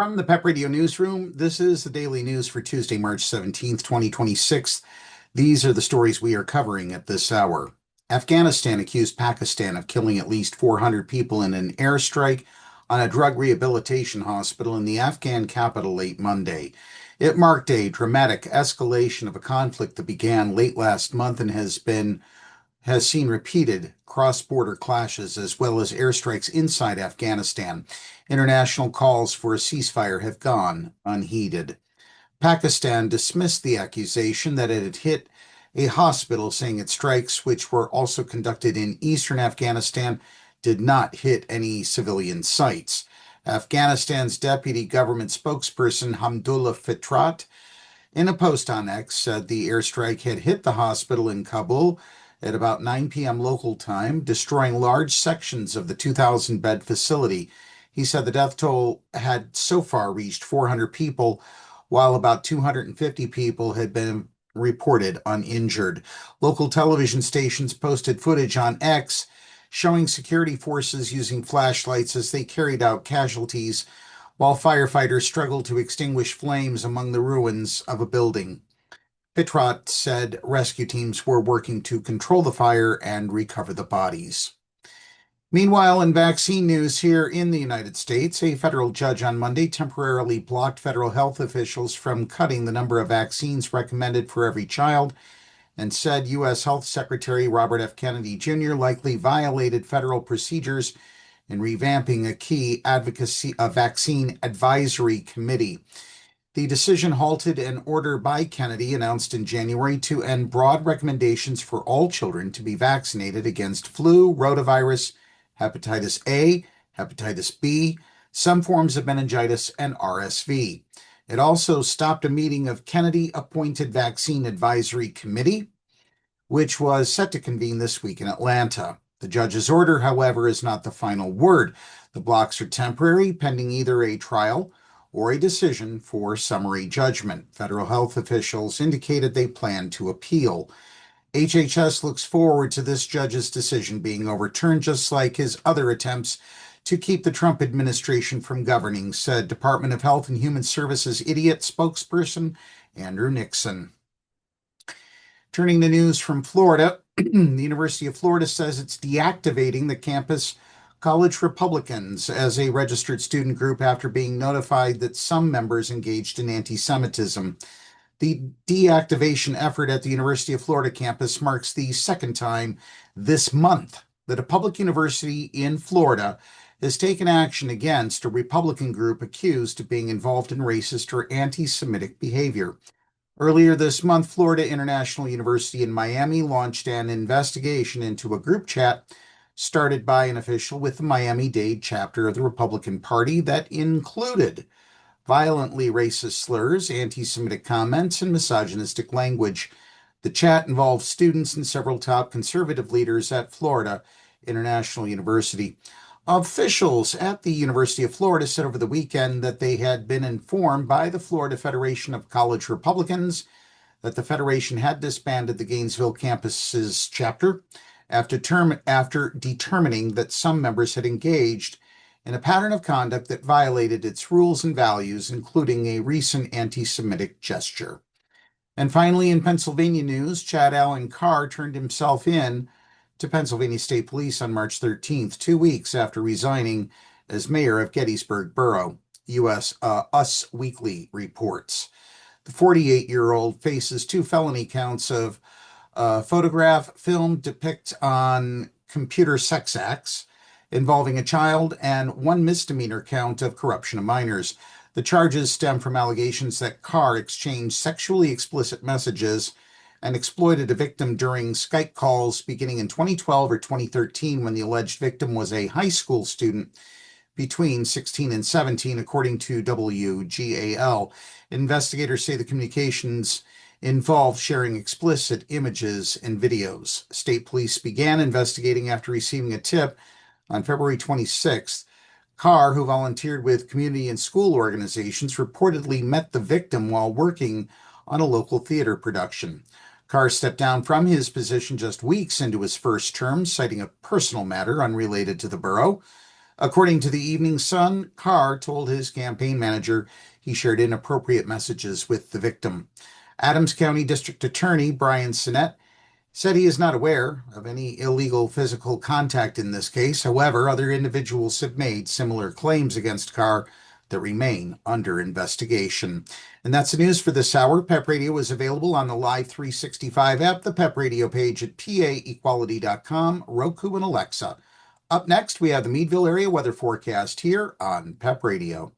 From the PEP Radio Newsroom, this is the daily news for Tuesday, March 17th, 2026. These are the stories we are covering at this hour. Afghanistan accused Pakistan of killing at least 400 people in an airstrike on a drug rehabilitation hospital in the Afghan capital late Monday. It marked a dramatic escalation of a conflict that began late last month and has seen repeated cross-border clashes as well as airstrikes inside Afghanistan. International calls for a ceasefire have gone unheeded. Pakistan dismissed the accusation that it had hit a hospital, saying its strikes, which were also conducted in eastern Afghanistan, did not hit any civilian sites. Afghanistan's deputy government spokesperson Hamdullah Fitrat, in a post on X, said the airstrike had hit the hospital in Kabul at about 9 p.m. local time, destroying large sections of the 2,000-bed facility. He said the death toll had so far reached 400 people, while about 250 people had been reported uninjured. Local television stations posted footage on X showing security forces using flashlights as they carried out casualties, while firefighters struggled to extinguish flames among the ruins of a building. Fitrat said rescue teams were working to control the fire and recover the bodies. Meanwhile, in vaccine news here in the United States, a federal judge on Monday temporarily blocked federal health officials from cutting the number of vaccines recommended for every child and said U.S. Health Secretary Robert F. Kennedy Jr. likely violated federal procedures in revamping a key vaccine advisory committee. The decision halted an order by Kennedy announced in January to end broad recommendations for all children to be vaccinated against flu, rotavirus, hepatitis A, hepatitis B, some forms of meningitis, and RSV. It also stopped a meeting of Kennedy-appointed Vaccine Advisory Committee, which was set to convene this week in Atlanta. The judge's order, however, is not the final word. The blocks are temporary, pending either a trial or a decision for summary judgment. Federal health officials indicated they plan to appeal. HHS looks forward to this judge's decision being overturned, just like his other attempts to keep the Trump administration from governing, said Department of Health and Human Services idiot spokesperson Andrew Nixon. Turning the news from Florida, the University of Florida says it's deactivating the campus College Republicans as a registered student group after being notified that some members engaged in anti-Semitism. The deactivation effort at the University of Florida campus marks the second time this month that a public university in Florida has taken action against a Republican group accused of being involved in racist or anti-Semitic behavior. Earlier this month, Florida International University in Miami launched an investigation into a group chat started by an official with the Miami-Dade chapter of the Republican Party that included violently racist slurs, anti-Semitic comments, and misogynistic language. The chat involved students and several top conservative leaders at Florida International University. Officials at the University of Florida said over the weekend that they had been informed by the Florida Federation of College Republicans that the Federation had disbanded the Gainesville campus's chapter after determining that some members had engaged in a pattern of conduct that violated its rules and values, including a recent anti-Semitic gesture. And finally, in Pennsylvania news, Chad Alan-Carr turned himself in to Pennsylvania State Police on March 13th, 2 weeks after resigning as mayor of Gettysburg Borough. Us Weekly reports. The 48-year-old faces 2 felony counts of photograph film depict on computer sex acts involving a child and 1 misdemeanor count of corruption of minors. The charges stem from allegations that Carr exchanged sexually explicit messages and exploited a victim during Skype calls beginning in 2012 or 2013 when the alleged victim was a high school student between 16 and 17, according to WGAL. Investigators say the communications involved sharing explicit images and videos. State police began investigating after receiving a tip on February 26th. Carr, who volunteered with community and school organizations, reportedly met the victim while working on a local theater production. Carr stepped down from his position just weeks into his first term, citing a personal matter unrelated to the borough. According to the Evening Sun, Carr told his campaign manager he shared inappropriate messages with the victim. Adams County District Attorney Brian Sinnett said he is not aware of any illegal physical contact in this case. However, other individuals have made similar claims against Carr that remain under investigation. And that's the news for this hour. PEP Radio is available on the Live 365 app, the PEP Radio page at paequality.com, Roku, and Alexa. Up next, we have the Meadville area weather forecast here on PEP Radio.